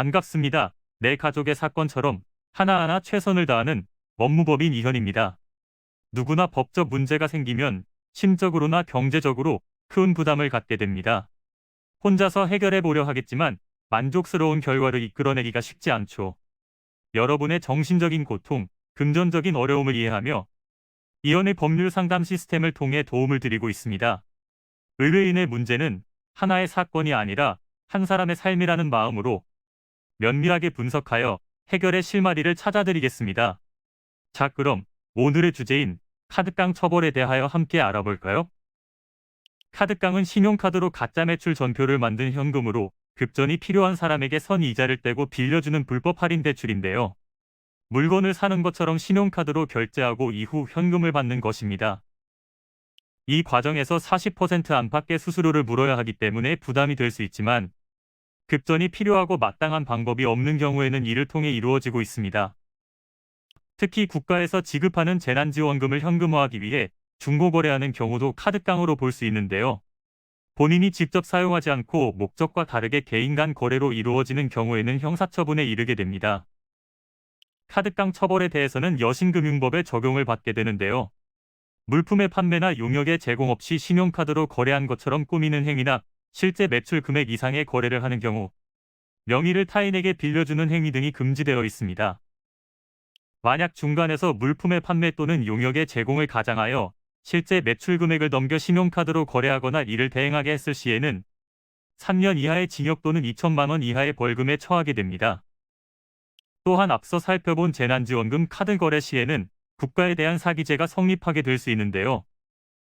반갑습니다. 내 가족의 사건처럼 하나하나 최선을 다하는 법무법인 이현입니다. 누구나 법적 문제가 생기면 심적으로나 경제적으로 큰 부담을 갖게 됩니다. 혼자서 해결해 보려 하겠지만 만족스러운 결과를 이끌어내기가 쉽지 않죠. 여러분의 정신적인 고통, 금전적인 어려움을 이해하며 이현의 법률 상담 시스템을 통해 도움을 드리고 있습니다. 의뢰인의 문제는 하나의 사건이 아니라 한 사람의 삶이라는 마음으로 면밀하게 분석하여 해결의 실마리를 찾아드리겠습니다. 자, 그럼 오늘의 주제인 카드깡 처벌에 대하여 함께 알아볼까요? 카드깡은 신용카드로 가짜 매출 전표를 만든 현금으로 급전이 필요한 사람에게 선이자를 떼고 빌려주는 불법 할인 대출인데요. 물건을 사는 것처럼 신용카드로 결제하고 이후 현금을 받는 것입니다. 이 과정에서 40% 안팎의 수수료를 물어야 하기 때문에 부담이 될 수 있지만 급전이 필요하고 마땅한 방법이 없는 경우에는 이를 통해 이루어지고 있습니다. 특히 국가에서 지급하는 재난지원금을 현금화하기 위해 중고거래하는 경우도 카드깡으로 볼 수 있는데요. 본인이 직접 사용하지 않고 목적과 다르게 개인 간 거래로 이루어지는 경우에는 형사처분에 이르게 됩니다. 카드깡 처벌에 대해서는 여신금융법에 적용을 받게 되는데요. 물품의 판매나 용역의 제공 없이 신용카드로 거래한 것처럼 꾸미는 행위나 실제 매출 금액 이상의 거래를 하는 경우, 명의를 타인에게 빌려주는 행위 등이 금지되어 있습니다. 만약 중간에서 물품의 판매 또는 용역의 제공을 가장하여 실제 매출 금액을 넘겨 신용카드로 거래하거나 이를 대행하게 했을 시에는 3년 이하의 징역 또는 2천만 원 이하의 벌금에 처하게 됩니다. 또한 앞서 살펴본 재난지원금 카드 거래 시에는 국가에 대한 사기죄가 성립하게 될 수 있는데요.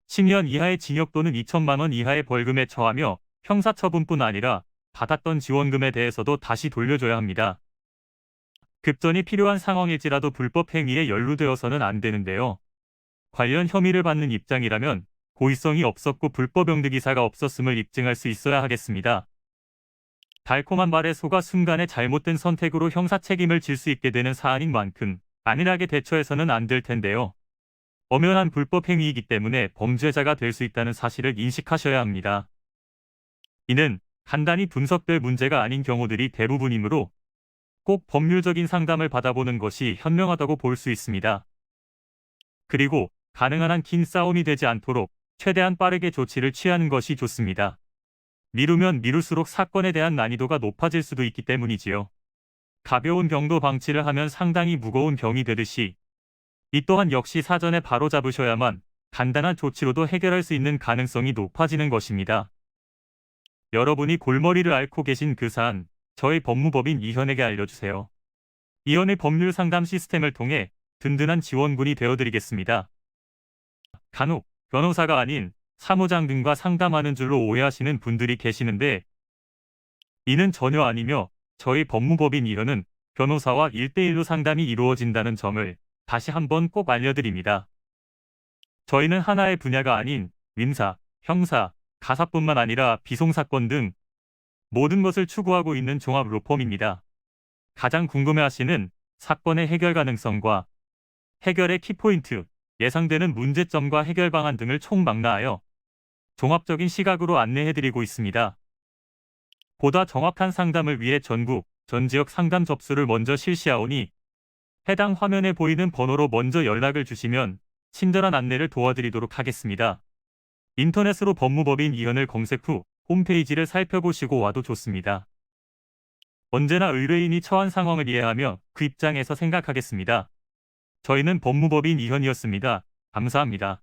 10년 이하의 징역 또는 2천만 원 이하의 벌금에 처하며 형사처분뿐 아니라 받았던 지원금에 대해서도 다시 돌려줘야 합니다. 급전이 필요한 상황일지라도 불법 행위에 연루되어서는 안 되는데요. 관련 혐의를 받는 입장이라면 고의성이 없었고 불법 영득 이사가 없었음을 입증할 수 있어야 하겠습니다. 달콤한 말에 속아 순간의 잘못된 선택으로 형사 책임을 질 수 있게 되는 사안인 만큼 안일하게 대처해서는 안 될 텐데요. 엄연한 불법 행위이기 때문에 범죄자가 될 수 있다는 사실을 인식하셔야 합니다. 이는 간단히 분석될 문제가 아닌 경우들이 대부분이므로 꼭 법률적인 상담을 받아보는 것이 현명하다고 볼 수 있습니다. 그리고 가능한 한 긴 싸움이 되지 않도록 최대한 빠르게 조치를 취하는 것이 좋습니다. 미루면 미룰수록 사건에 대한 난이도가 높아질 수도 있기 때문이지요. 가벼운 병도 방치를 하면 상당히 무거운 병이 되듯이 이 또한 역시 사전에 바로잡으셔야만 간단한 조치로도 해결할 수 있는 가능성이 높아지는 것입니다. 여러분이 골머리를 앓고 계신 그 사안, 저희 법무법인 이현에게 알려주세요. 이현의 법률 상담 시스템을 통해 든든한 지원군이 되어드리겠습니다. 간혹 변호사가 아닌 사무장 등과 상담하는 줄로 오해하시는 분들이 계시는데 이는 전혀 아니며 저희 법무법인 이현은 변호사와 1대1로 상담이 이루어진다는 점을 다시 한번 꼭 알려드립니다. 저희는 하나의 분야가 아닌 민사, 형사, 가사뿐만 아니라 비송사건 등 모든 것을 추구하고 있는 종합 로펌입니다. 가장 궁금해하시는 사건의 해결 가능성과 해결의 키포인트, 예상되는 문제점과 해결 방안 등을 총망라하여 종합적인 시각으로 안내해드리고 있습니다. 보다 정확한 상담을 위해 전국, 전 지역 상담 접수를 먼저 실시하오니 해당 화면에 보이는 번호로 먼저 연락을 주시면 친절한 안내를 도와드리도록 하겠습니다. 인터넷으로 법무법인 이현을 검색 후 홈페이지를 살펴보시고 와도 좋습니다. 언제나 의뢰인이 처한 상황을 이해하며 그 입장에서 생각하겠습니다. 저희는 법무법인 이현이었습니다. 감사합니다.